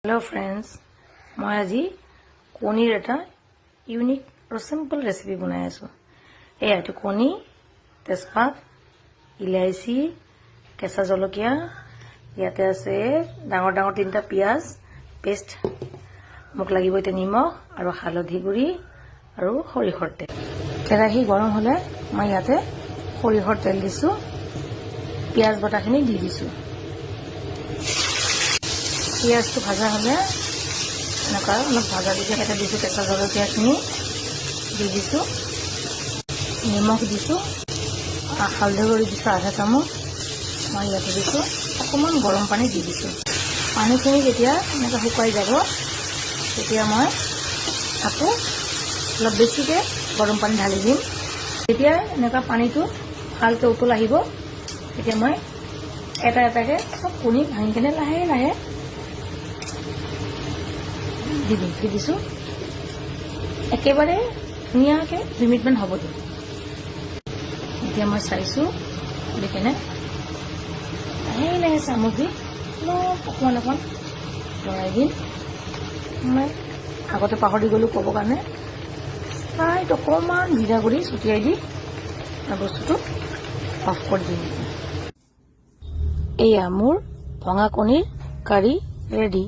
Hello friends मैं आज कणीर एटा unique और सिम्पल रेसिपी बनाई आसो एटू कणी तेजपात इलायची केঁচা जलकिया इते आछे डाঙर डाঙर तीनटा पियाज पेस्ट मुक लागिब इते निमख और हालधि गुड़ी और सरियहर तेल केराही गरम हले मैं इते सरियहर तेल दिसु पियाज बटाखिनि दी दिसु पियाज तो भाजा हमें अलग भाजा दी दी केঁচা जलकियाखिनि दी दिसु निमख दिसु हालधि गुड़ी दिसु आधा चामच मैं इते दिसु अकमान गरम पानी दी दिसु पानीखिनि जेतिया एनेका शुकाई जाब तेतिया मैं आको अलग बेसिके गरम पानी ढाली दिम जेतिया एनेका पानीটো भालके उतल आहिब तेतिया मैं एटा एटाके सब कणी भाঙি केने लाहे लाहे दी दिसु एकेबारे धुनियाके 2 मिनिटमान হ'ব দিম এতিয়া মই চাইছো দেখেনে লাহে লাহে চামুচ দি অকণমান অকণমান লৰাই দিম মই আগতে পাহৰি গ'লো ক'ব কাৰণে চাইড অকণমান জিৰা গুড়ি ছটিয়াই দি বস্তুটো অফ কৰি দিম এয়া মোৰ ভঙা কণীৰ কাৰী ৰেডি।